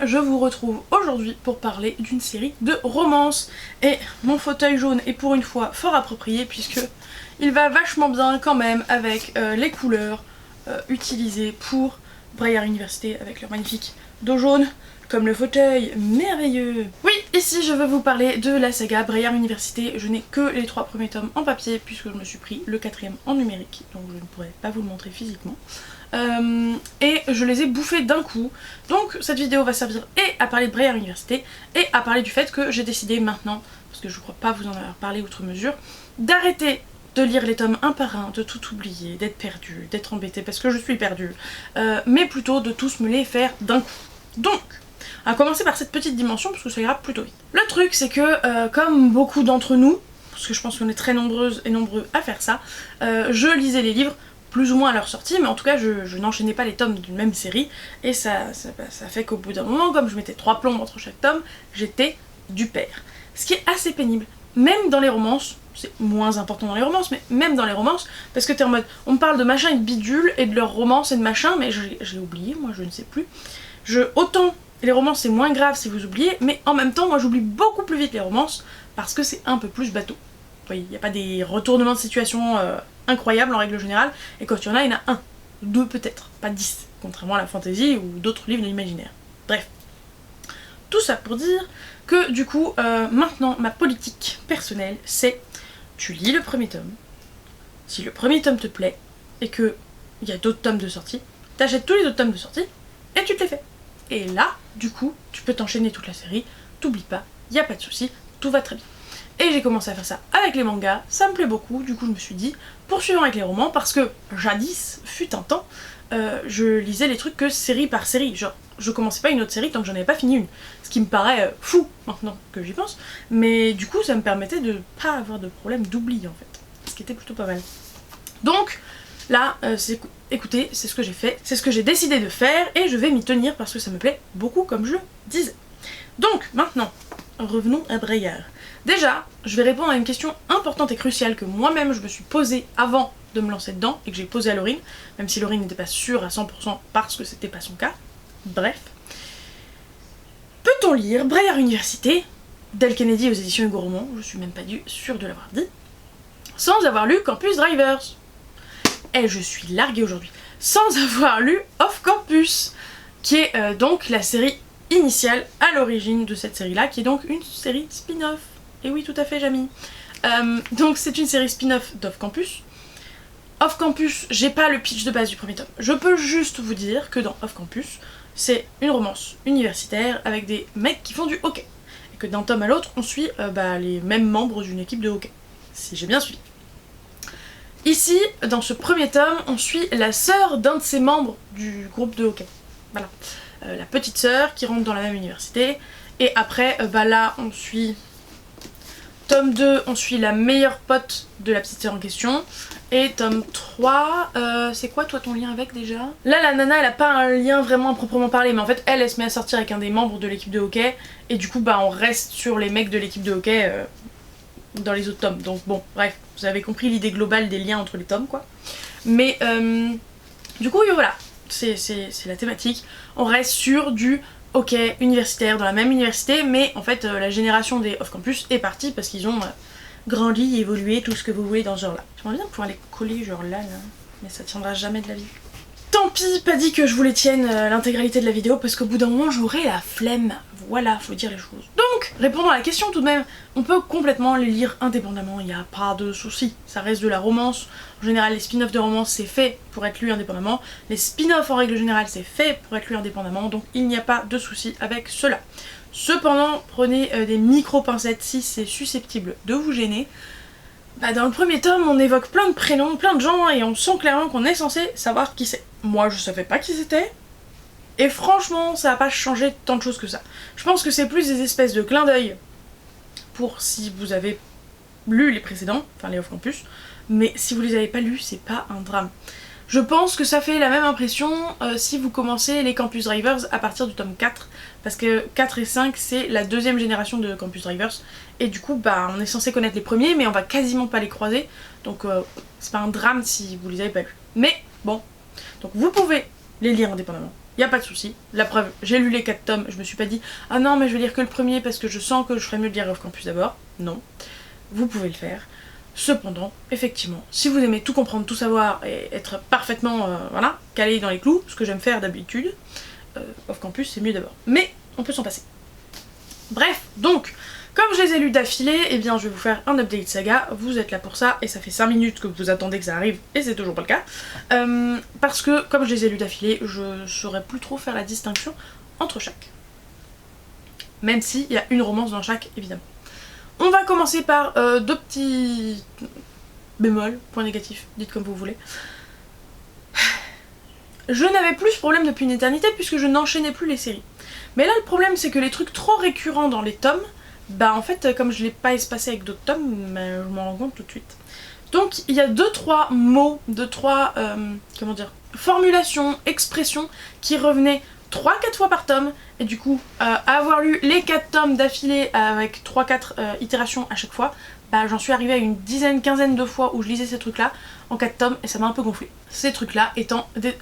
je vous retrouve aujourd'hui pour parler d'une série de romances. Et mon fauteuil jaune est pour une fois fort approprié puisque il va vachement bien quand même avec les couleurs utilisées pour Briar University avec leur magnifique dos jaune, comme le fauteuil merveilleux. Oui, ici je veux vous parler de la saga Briar University. Je n'ai que les 3 premiers tomes en papier puisque je me suis pris le 4e en numérique, donc je ne pourrais pas vous le montrer physiquement. Et je les ai bouffés d'un coup, donc cette vidéo va servir et à parler de Briar University et à parler du fait que j'ai décidé maintenant, parce que je crois pas vous en avoir parlé outre mesure, d'arrêter de lire les tomes un par un, de tout oublier, d'être perdue, d'être embêtée parce que je suis perdue, mais plutôt de tous me les faire d'un coup. Donc, on va commencer par cette petite dimension parce que ça ira plutôt vite. Le truc c'est que, comme beaucoup d'entre nous, parce que je pense qu'on est très nombreuses et nombreux à faire ça, je lisais les livres plus ou moins à leur sortie, mais en tout cas je n'enchaînais pas les tomes d'une même série, et ça fait qu'au bout d'un moment, comme je mettais 3 plombs entre chaque tome, j'étais du père. Ce qui est assez pénible, même dans les romances, c'est moins important dans les romances, mais même dans les romances, parce que t'es en mode, on me parle de machin et de bidule, et de leur romance et de machin, mais j'ai oublié, moi je ne sais plus. Autant les romances c'est moins grave si vous oubliez, mais en même temps moi j'oublie beaucoup plus vite les romances, parce que c'est un peu plus bateau. Vous voyez, il n'y a pas des retournements de situation incroyables en règle générale, et quand il y en a 1, 2 peut-être, pas 10, contrairement à la fantasy ou d'autres livres de l'imaginaire. Bref. Tout ça pour dire que du coup, maintenant ma politique personnelle c'est, tu lis le premier tome, si le premier tome te plaît, et que il y a d'autres tomes de sortie, t'achètes tous les autres tomes de sortie, et tu te les fais. Et là, du coup, tu peux t'enchaîner toute la série, t'oublies pas, y a pas de souci, tout va très bien. Et j'ai commencé à faire ça avec les mangas, ça me plaît beaucoup, du coup je me suis dit, poursuivons avec les romans, parce que jadis, fut un temps, je lisais les trucs que série par série, genre je commençais pas une autre série tant que j'en avais pas fini une, ce qui me paraît fou maintenant que j'y pense, mais du coup ça me permettait de pas avoir de problème d'oubli en fait, ce qui était plutôt pas mal. Donc là, écoutez, c'est ce que j'ai fait, c'est ce que j'ai décidé de faire, et je vais m'y tenir parce que ça me plaît beaucoup comme je le disais. Donc maintenant, revenons à Briar. Déjà, je vais répondre à une question importante et cruciale que moi-même je me suis posée avant de me lancer dedans, et que j'ai posée à Laurine, même si Laurine n'était pas sûre à 100% parce que c'était pas son cas. Bref. Peut-on lire Briar University, Dale Kennedy aux éditions Hugo Roman, je suis même pas sûre de l'avoir dit, sans avoir lu Campus Drivers? Et je suis larguée aujourd'hui. Sans avoir lu Off Campus, qui est donc la série initiale à l'origine de cette série-là, qui est donc une série spin-off. Et oui, tout à fait, Jamie. Donc c'est une série spin-off d'Off Campus. Off Campus, j'ai pas le pitch de base du premier tome. Je peux juste vous dire que dans Off Campus, c'est une romance universitaire avec des mecs qui font du hockey. Et que d'un tome à l'autre, on suit les mêmes membres d'une équipe de hockey. Si j'ai bien suivi. Ici, dans ce premier tome, on suit la sœur d'un de ces membres du groupe de hockey. Voilà. La petite sœur qui rentre dans la même université. Et après, là, on suit... Tome 2, on suit la meilleure pote de la petite sœur en question. Et tome 3, c'est quoi toi ton lien avec déjà? Là la nana elle a pas un lien vraiment à proprement parler, mais en fait elle se met à sortir avec un des membres de l'équipe de hockey. Et du coup on reste sur les mecs de l'équipe de hockey dans les autres tomes. Donc bon, bref, vous avez compris l'idée globale des liens entre les tomes quoi. Mais du coup voilà, c'est la thématique. On reste sur du ok, universitaire, dans la même université, mais en fait la génération des off-campus est partie parce qu'ils ont grandi, évolué, tout ce que vous voulez dans ce genre là. J'aimerais bien pouvoir les coller genre là, mais ça tiendra jamais de la vie. Tant pis, pas dit que je vous les tienne l'intégralité de la vidéo parce qu'au bout d'un moment j'aurai la flemme. Voilà, faut dire les choses. Donc, répondant à la question tout de même, on peut complètement les lire indépendamment, il n'y a pas de souci. Ça reste de la romance. En général, les spin-offs de romance, c'est fait pour être lu indépendamment. Les spin-offs, en règle générale, c'est fait pour être lu indépendamment, donc il n'y a pas de souci avec cela. Cependant, prenez des micro-pincettes si c'est susceptible de vous gêner. Dans le premier tome, on évoque plein de prénoms, plein de gens, et on sent clairement qu'on est censé savoir qui c'est. Moi, je savais pas qui c'était. Et franchement, ça va pas changer tant de choses que ça. Je pense que c'est plus des espèces de clins d'œil pour si vous avez lu les précédents, enfin les Off Campus, mais si vous les avez pas lus, c'est pas un drame. Je pense que ça fait la même impression si vous commencez les Campus Drivers à partir du tome 4, parce que 4 et 5 c'est la deuxième génération de Campus Drivers, et du coup on est censé connaître les premiers, mais on va quasiment pas les croiser, donc c'est pas un drame si vous les avez pas lus. Mais bon, donc vous pouvez les lire indépendamment. y a pas de souci. La preuve, j'ai lu les 4 tomes, je me suis pas dit ah non mais je vais lire que le premier parce que je sens que je ferais mieux de lire Off Campus d'abord. Non, vous pouvez le faire. Cependant, effectivement, si vous aimez tout comprendre, tout savoir et être parfaitement voilà, calé dans les clous, ce que j'aime faire d'habitude, Off Campus c'est mieux d'abord. Mais on peut s'en passer. Bref, donc, comme je les ai lus d'affilée, eh bien je vais vous faire un update saga, vous êtes là pour ça, et ça fait 5 minutes que vous attendez que ça arrive, et c'est toujours pas le cas. Parce que, comme je les ai lus d'affilée, je saurais plus trop faire la distinction entre chaque. Même s'il y a une romance dans chaque, évidemment. On va commencer par 2 petits bémols, points négatifs, dites comme vous voulez. Je n'avais plus ce problème depuis une éternité puisque je n'enchaînais plus les séries. Mais là le problème c'est que les trucs trop récurrents dans les tomes, bah en fait comme je l'ai pas espacé avec d'autres tomes, bah, je m'en rends compte tout de suite. Donc il y a 2-3 mots, 2-3 comment dire, formulations, expressions qui revenaient 3-4 fois par tome, et du coup, avoir lu les 4 tomes d'affilée avec 3-4 itérations à chaque fois, bah j'en suis arrivée à une dizaine, quinzaine de fois où je lisais ces trucs-là en 4 tomes, et ça m'a un peu gonflé. Ces trucs-là étant des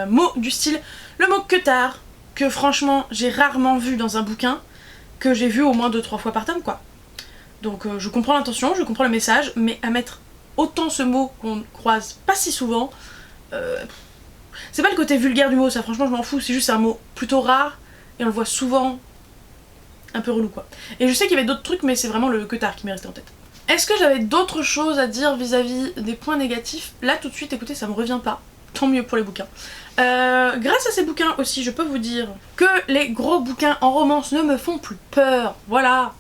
mots du style, le mot que tard, que franchement j'ai rarement vu dans un bouquin, que j'ai vu au moins 2-3 fois par tome quoi. Donc je comprends l'intention, je comprends le message, mais à mettre autant ce mot qu'on croise pas si souvent, c'est pas le côté vulgaire du mot, ça franchement je m'en fous, c'est juste un mot plutôt rare et on le voit souvent un peu relou quoi. Et je sais qu'il y avait d'autres trucs mais c'est vraiment le que tard qui m'est resté en tête. Est-ce que j'avais d'autres choses à dire vis-à-vis des points négatifs? Là tout de suite écoutez ça me revient pas, tant mieux pour les bouquins. Grâce à ces bouquins aussi je peux vous dire que les gros bouquins en romance ne me font plus peur, voilà.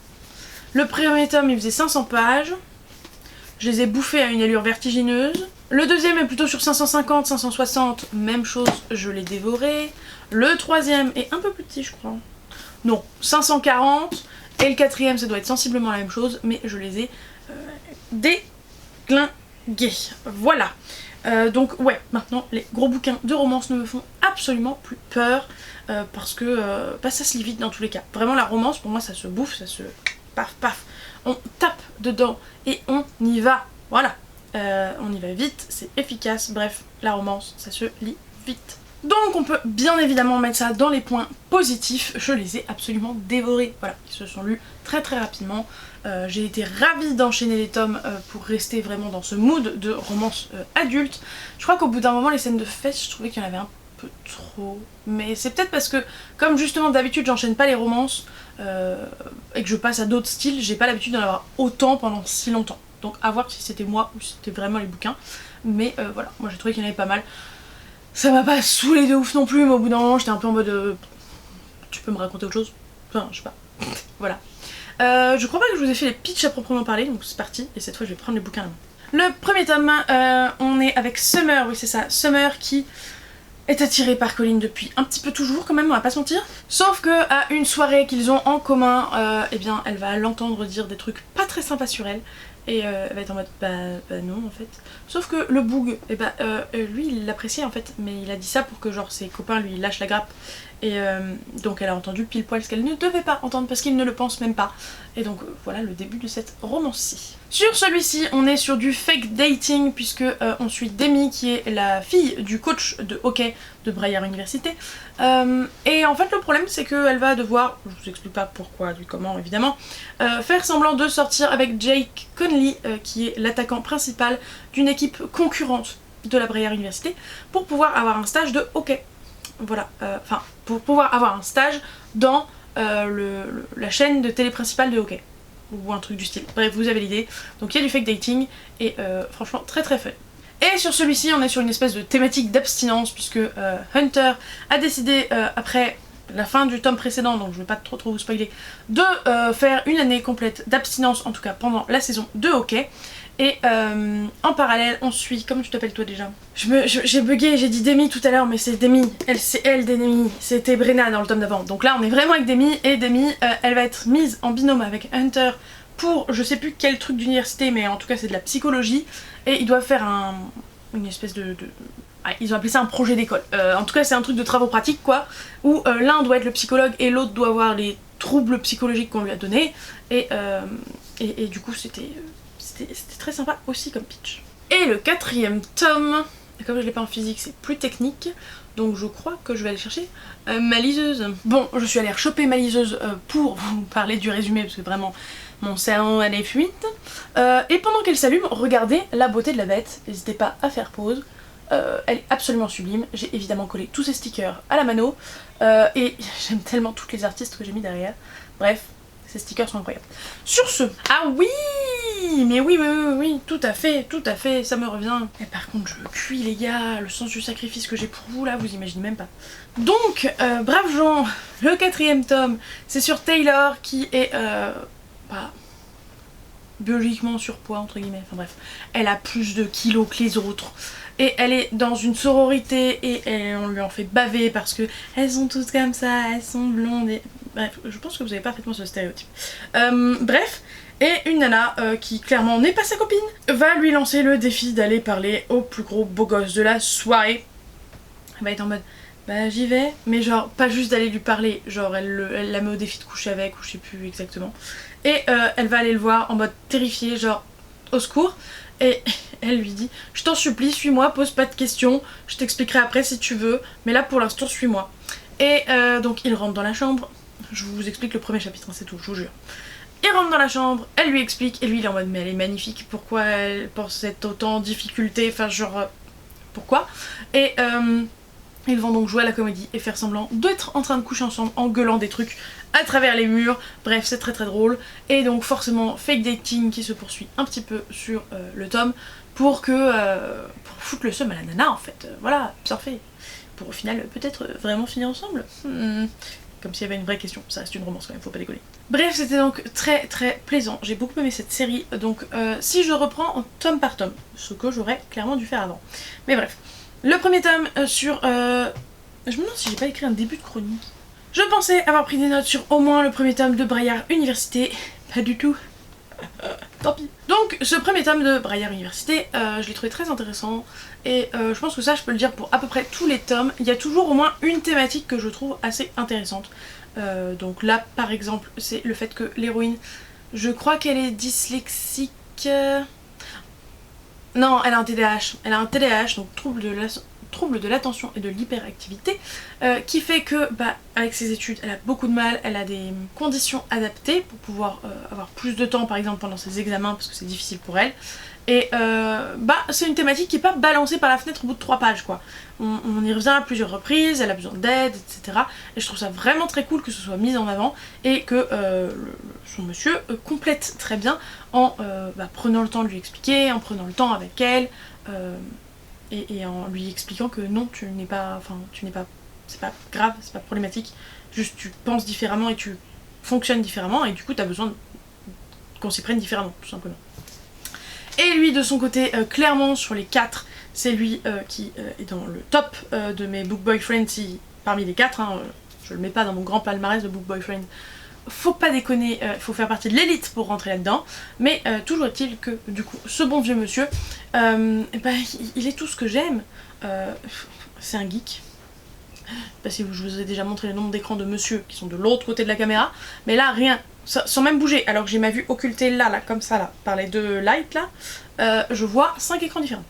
Le premier tome il faisait 500 pages, je les ai bouffés à une allure vertigineuse. Le deuxième est plutôt sur 550, 560, même chose, je l'ai dévoré. Le troisième est un peu plus petit je crois. Non, 540. Et le quatrième ça doit être sensiblement la même chose, mais je les ai déglingués. Voilà. Donc ouais, maintenant les gros bouquins de romance ne me font absolument plus peur. Parce que bah, ça se lit vite dans tous les cas. Vraiment la romance pour moi ça se bouffe, ça se paf paf. On tape dedans et on y va. Voilà. On y va vite, c'est efficace, bref, la romance, ça se lit vite. Donc on peut bien évidemment mettre ça dans les points positifs, je les ai absolument dévorés, voilà, ils se sont lus très très rapidement. J'ai été ravie d'enchaîner les tomes pour rester vraiment dans ce mood de romance adulte. Je crois qu'au bout d'un moment les scènes de fesses, je trouvais qu'il y en avait un peu trop, mais c'est peut-être parce que comme justement d'habitude j'enchaîne pas les romances et que je passe à d'autres styles, j'ai pas l'habitude d'en avoir autant pendant si longtemps. Donc à voir si c'était moi ou si c'était vraiment les bouquins. Mais voilà, moi j'ai trouvé qu'il y en avait pas mal. Ça m'a pas saoulé de ouf non plus, mais au bout d'un moment j'étais un peu en mode tu peux me raconter autre chose? Enfin, je sais pas. Voilà. Je crois pas que je vous ai fait les pitchs à proprement parler, donc c'est parti. Et cette fois je vais prendre les bouquins à la main. Le premier tome, on est avec Summer, oui c'est ça. Summer qui est attirée par Colin depuis un petit peu toujours quand même, on va pas se mentir. Sauf que à une soirée qu'ils ont en commun, eh bien elle va l'entendre dire des trucs pas très sympas sur elle. Et elle va être en mode bah non en fait. Sauf que le boug, et bah lui il l'appréciait en fait, mais il a dit ça pour que genre ses copains lui lâchent la grappe. Et donc elle a entendu pile poil ce qu'elle ne devait pas entendre parce qu'il ne le pense même pas. Et donc voilà le début de cette romance-ci. Sur celui-ci on est sur du fake dating puisque on suit Demi qui est la fille du coach de hockey de Briar Université. Et en fait le problème c'est qu'elle va devoir, je vous explique pas pourquoi du comment évidemment, faire semblant de sortir avec Jake Conley qui est l'attaquant principal d'une équipe concurrente de la Briar Université pour pouvoir avoir un stage de hockey. Voilà, enfin pour pouvoir avoir un stage dans la chaîne de télé principale de hockey ou un truc du style. Bref, vous avez l'idée. Donc il y a du fake dating et franchement très très fun. Et sur celui-ci on est sur une espèce de thématique d'abstinence puisque Hunter a décidé après la fin du tome précédent, donc je vais pas trop vous spoiler, de faire une année complète d'abstinence, en tout cas pendant la saison de hockey. Et en parallèle on suit, comment tu t'appelles toi déjà? J'ai bugué, j'ai dit Demi tout à l'heure mais c'est Demi, c'est elle Demi, c'était Brenna dans le tome d'avant. Donc là on est vraiment avec Demi et Demi elle va être mise en binôme avec Hunter pour je sais plus quel truc d'université mais en tout cas c'est de la psychologie et ils doivent faire une espèce ah, ils ont appelé ça un projet d'école. En tout cas c'est un truc de travaux pratiques quoi, où l'un doit être le psychologue et l'autre doit avoir les troubles psychologiques qu'on lui a donnés et du coup c'était très sympa aussi comme pitch. Et le quatrième tome, Et comme je l'ai pas en physique, c'est plus technique. Donc je crois que je vais aller chercher ma liseuse. Bon, je suis allée choper ma liseuse pour vous parler du résumé, parce que vraiment, mon cerveau elle est fuite. Et pendant qu'elle s'allume, regardez la beauté de la bête. N'hésitez pas à faire pause. Elle est absolument sublime. J'ai évidemment collé tous ces stickers à la mano. Et j'aime tellement toutes les artistes que j'ai mis derrière. Bref, ces stickers sont incroyables. Sur ce, ah oui, mais oui, tout à fait, ça me revient. Et par contre, je cuis les gars, le sens du sacrifice que j'ai pour vous là, vous imaginez même pas. Donc, braves gens, le 4e tome, c'est sur Taylor qui est biologiquement surpoids entre guillemets, enfin bref, elle a plus de kilos que les autres. Et elle est dans une sororité et on lui en fait baver parce que elles sont toutes comme ça, elles sont blondes et... Bref, je pense que vous avez parfaitement ce stéréotype. Bref, et une nana qui clairement n'est pas sa copine va lui lancer le défi d'aller parler au plus gros beau gosse de la soirée. Elle va être en mode bah j'y vais, mais genre pas juste d'aller lui parler, genre elle la met au défi de coucher avec ou je sais plus exactement. Et elle va aller le voir en mode terrifiée, genre au secours. Et elle lui dit je t'en supplie suis-moi, pose pas de questions, je t'expliquerai après si tu veux, mais là pour l'instant suis-moi. Et donc il rentre dans la chambre, je vous explique le premier chapitre, hein, c'est tout, je vous jure. Il rentre dans la chambre, elle lui explique et lui il est en mode mais elle est magnifique, pourquoi elle pense être autant en difficulté, enfin genre pourquoi. Et ils vont donc jouer à la comédie et faire semblant d'être en train de coucher ensemble en gueulant des trucs à travers les murs. Bref, c'est très drôle. Et donc forcément, fake dating qui se poursuit un petit peu sur le tome pour foutre le seum à la nana en fait. Voilà, bien fait. Pour au final peut-être vraiment finir ensemble. Comme s'il y avait une vraie question. Ça reste une romance quand même, faut pas déconner. Bref, c'était donc très plaisant. J'ai beaucoup aimé cette série. Donc si je reprends en tome par tome, ce que j'aurais clairement dû faire avant. Mais bref. Le premier tome sur... Je me demande si j'ai pas écrit un début de chronique. Je pensais avoir pris des notes sur au moins le premier tome de Braillard Université. Pas du tout. Tant pis. Donc ce premier tome de Braillard Université, je l'ai trouvé très intéressant. Et je pense que ça je peux le dire pour à peu près tous les tomes. Il y a toujours au moins une thématique que je trouve assez intéressante. Donc là par exemple c'est le fait que l'héroïne, je crois qu'elle est dyslexique... Non, elle a un TDAH. Elle a un TDAH, donc trouble de l'attention et de l'hyperactivité, qui fait que, avec ses études, elle a beaucoup de mal, elle a des conditions adaptées pour pouvoir avoir plus de temps, par exemple, pendant ses examens, parce que c'est difficile pour elle. Et c'est une thématique qui est pas balancée par la fenêtre au bout de 3 pages, quoi. On y revient à plusieurs reprises, elle a besoin d'aide, etc. Et je trouve ça vraiment très cool que ce soit mis en avant et que son monsieur complète très bien en prenant le temps de lui expliquer, en prenant le temps avec elle, et en lui expliquant que non, c'est pas grave, c'est pas problématique, juste tu penses différemment et tu fonctionnes différemment et du coup t'as besoin qu'on s'y prenne différemment, tout simplement. Et lui de son côté, clairement sur les 4, c'est lui qui est dans le top de mes book boyfriends, parmi les 4, hein, je le mets pas dans mon grand palmarès de book boyfriend. Faut pas déconner, faut faire partie de l'élite pour rentrer là-dedans, mais toujours est-il que du coup ce bon vieux monsieur, il est tout ce que j'aime, c'est un geek. Je vous ai déjà montré le nombre d'écrans de monsieur qui sont de l'autre côté de la caméra, mais là rien, sans même bouger, alors que j'ai ma vue occultée là, comme ça là, par les 2 lights là, je vois 5 écrans différents.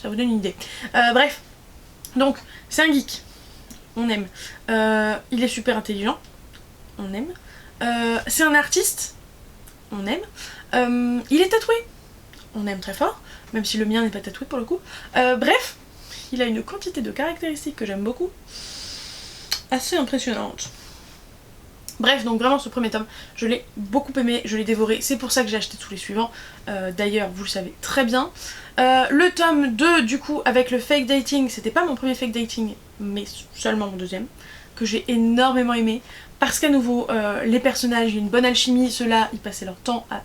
Ça vous donne une idée. Bref, donc c'est un geek, on aime. Il est super intelligent, on aime. C'est un artiste, on aime. Il est tatoué, on aime très fort, même si le mien n'est pas tatoué pour le coup. Bref, il a une quantité de caractéristiques que j'aime beaucoup, assez impressionnante. Bref, donc vraiment ce premier tome, je l'ai beaucoup aimé, je l'ai dévoré, c'est pour ça que j'ai acheté tous les suivants, d'ailleurs vous le savez très bien. Le tome 2 du coup avec le fake dating, c'était pas mon premier fake dating, mais seulement mon deuxième, que j'ai énormément aimé, parce qu'à nouveau, les personnages, il y a une bonne alchimie, ceux-là, ils passaient leur temps à,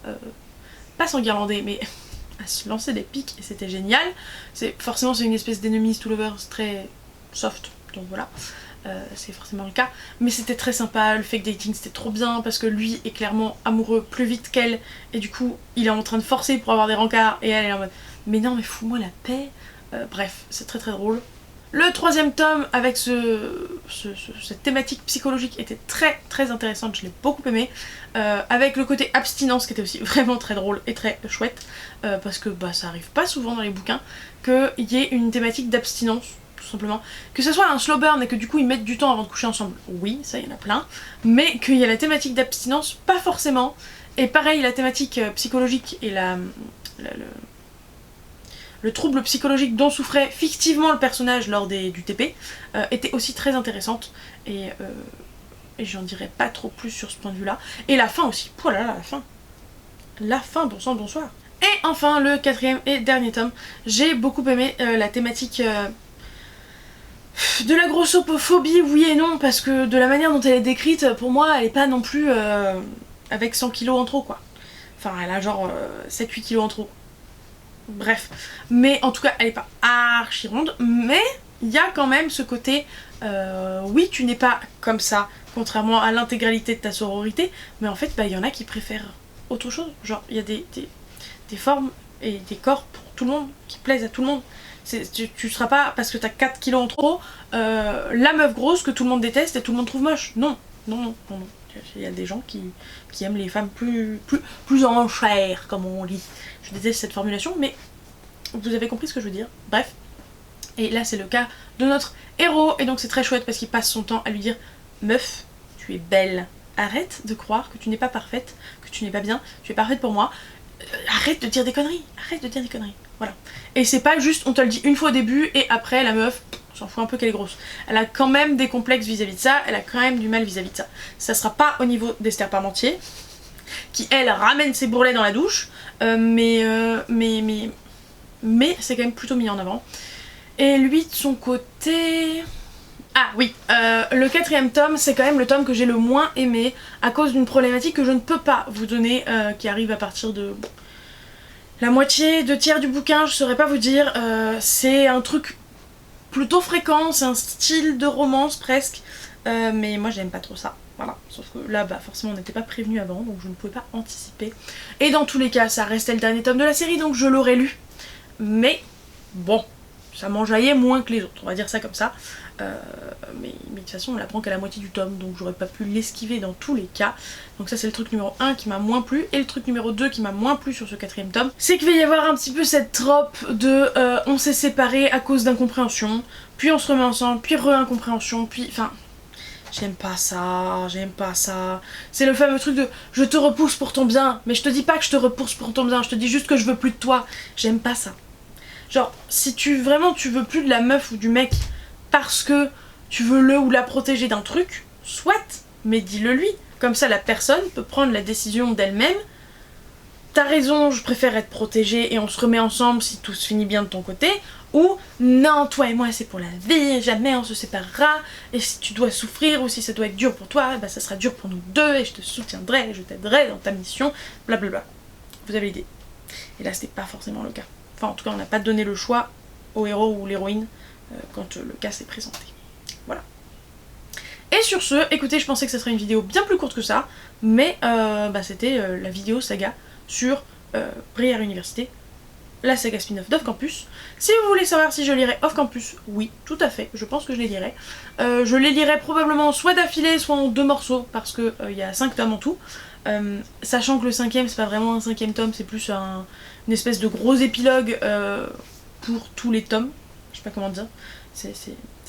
pas s'enguirlander, mais à se lancer des pics, et c'était génial. Forcément c'est une espèce d'enemies to lovers très soft, donc voilà. C'est forcément le cas, mais c'était très sympa, le fake dating c'était trop bien parce que lui est clairement amoureux plus vite qu'elle et du coup il est en train de forcer pour avoir des rencarts et elle est en mode mais non mais fous-moi la paix, bref c'est très drôle. Le troisième tome avec cette thématique psychologique était très très intéressante, je l'ai beaucoup aimé. Avec le côté abstinence qui était aussi vraiment très drôle et très chouette. Parce que bah, ça arrive pas souvent dans les bouquins qu'il y ait une thématique d'abstinence. Tout simplement. Que ce soit un slow burn et que du coup ils mettent du temps avant de coucher ensemble, oui, ça y en a plein. Mais qu'il y a la thématique d'abstinence, pas forcément. Et pareil, la thématique psychologique et le trouble psychologique dont souffrait fictivement le personnage lors du TP était aussi très intéressante. Et j'en dirais pas trop plus sur ce point de vue-là. Et la fin aussi, oh là là, la fin. La fin, bon sang, bonsoir. Et enfin, le quatrième et dernier tome, j'ai beaucoup aimé la thématique... de la grossophobie, oui et non, parce que de la manière dont elle est décrite, pour moi, elle est pas non plus avec 100 kilos en trop, quoi. Enfin, elle a genre 7-8 kilos en trop. Bref. Mais en tout cas, elle est pas archi ronde, mais il y a quand même ce côté, oui, tu n'es pas comme ça, contrairement à l'intégralité de ta sororité, mais en fait, bah, il y en a qui préfèrent autre chose. Genre, il y a des formes et des corps pour tout le monde, qui plaisent à tout le monde. Tu seras pas, parce que t'as 4 kilos en trop, la meuf grosse que tout le monde déteste et tout le monde trouve moche. Non, non, non, non, non. Il y a des gens qui aiment les femmes plus en chair, comme on dit. Je déteste cette formulation, mais vous avez compris ce que je veux dire. Bref. Et là, c'est le cas de notre héros, et donc c'est très chouette parce qu'il passe son temps à lui dire « Meuf, tu es belle. Arrête de croire que tu n'es pas parfaite, que tu n'es pas bien, tu es parfaite pour moi. Arrête de dire des conneries, arrête de dire des conneries. » Voilà. Et c'est pas juste on te le dit une fois au début et après la meuf, s'en fout un peu qu'elle est grosse. Elle a quand même des complexes vis-à-vis de ça, elle a quand même du mal vis-à-vis de ça. Ça sera pas au niveau d'Esther Parmentier, qui elle ramène ses bourrelets dans la douche, mais c'est quand même plutôt mis en avant. Et lui de son côté... Ah oui, le quatrième tome, c'est quand même le tome que j'ai le moins aimé à cause d'une problématique que je ne peux pas vous donner, qui arrive à partir de... La moitié, 2/3 du bouquin, je saurais pas vous dire, c'est un truc plutôt fréquent, c'est un style de romance presque, mais moi j'aime pas trop ça, voilà. Sauf que là, bah forcément on n'était pas prévenu avant, donc je ne pouvais pas anticiper. Et dans tous les cas, ça restait le dernier tome de la série, donc je l'aurais lu. Mais bon, ça m'enjaillait moins que les autres, on va dire ça comme ça. Mais de toute façon on l'apprend qu'à la moitié du tome, donc j'aurais pas pu l'esquiver dans tous les cas. Donc ça c'est le truc numéro 1 qui m'a moins plu. Et le truc numéro 2 qui m'a moins plu sur ce quatrième tome, c'est qu'il va y avoir un petit peu cette trope de on s'est séparés à cause d'incompréhension, puis on se remet ensemble, puis re-incompréhension, puis... Enfin... J'aime pas ça, j'aime pas ça. C'est le fameux truc de je te repousse pour ton bien, mais je te dis pas que je te repousse pour ton bien, je te dis juste que je veux plus de toi. J'aime pas ça. Genre, si vraiment tu veux plus de la meuf ou du mec parce que tu veux le ou la protéger d'un truc, soit, mais dis-le lui. Comme ça la personne peut prendre la décision d'elle-même. T'as raison, je préfère être protégée et on se remet ensemble si tout se finit bien de ton côté. Ou non, toi et moi c'est pour la vie, jamais on se séparera. Et si tu dois souffrir ou si ça doit être dur pour toi, bah ça sera dur pour nous deux et je te soutiendrai et je t'aiderai dans ta mission, blablabla. Vous avez l'idée. Et là c'était pas forcément le cas. Enfin en tout cas on n'a pas donné le choix au héros ou l'héroïne quand le cas s'est présenté. Voilà. Et sur ce, écoutez, je pensais que ça serait une vidéo bien plus courte que ça, mais c'était la vidéo saga sur Brière Université, la saga spin-off d'Off Campus. Si vous voulez savoir si je lirai Off Campus, oui, tout à fait, je pense que je les lirai. Je les lirai probablement soit d'affilée, soit en 2 morceaux, parce qu'il y a 5 tomes en tout. Sachant que le 5ème, c'est pas vraiment un 5ème tome, c'est plus une espèce de gros épilogue pour tous les tomes. Je sais pas comment dire. C'est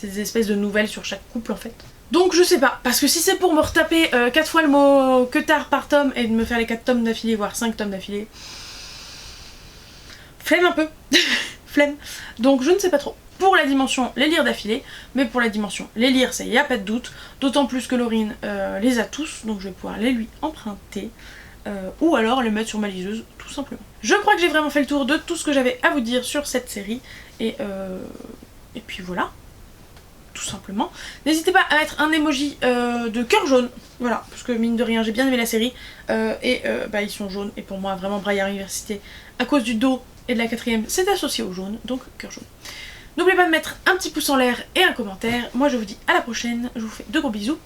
des espèces de nouvelles sur chaque couple en fait. Donc je sais pas, parce que si c'est pour me retaper 4 fois le mot que tard par tome et de me faire les 4 tomes d'affilée, voire 5 tomes d'affilée, flemme un peu, flemme. Donc je ne sais pas trop. Pour la dimension, les lire d'affilée, mais pour la dimension, les lire, ça y a pas de doute, d'autant plus que Laurine les a tous, donc je vais pouvoir les lui emprunter, ou alors les mettre sur ma liseuse, tout simplement. Je crois que j'ai vraiment fait le tour de tout ce que j'avais à vous dire sur cette série, et puis voilà. Tout simplement. N'hésitez pas à mettre un emoji de cœur jaune, voilà, parce que mine de rien j'ai bien aimé la série, ils sont jaunes, et pour moi vraiment Brière Université, à cause du dos et de la 4ème, c'est associé au jaune, donc cœur jaune. N'oubliez pas de mettre un petit pouce en l'air et un commentaire, moi je vous dis à la prochaine, je vous fais de gros bisous,